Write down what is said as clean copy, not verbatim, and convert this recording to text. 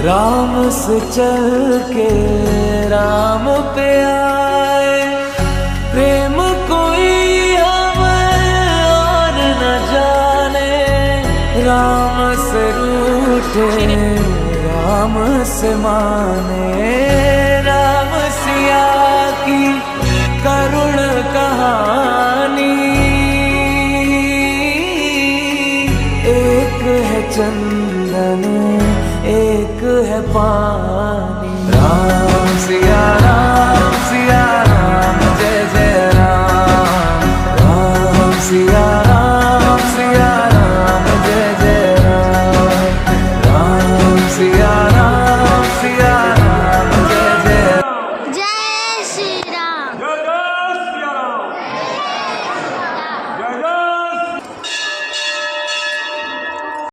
राम से चल के राम पे आए, प्रेम कोई हमें और न जाने। राम से रूठे राम से माने, राम सिया की करुण कहानी। एक है चंदन एक है पानी, राम सिया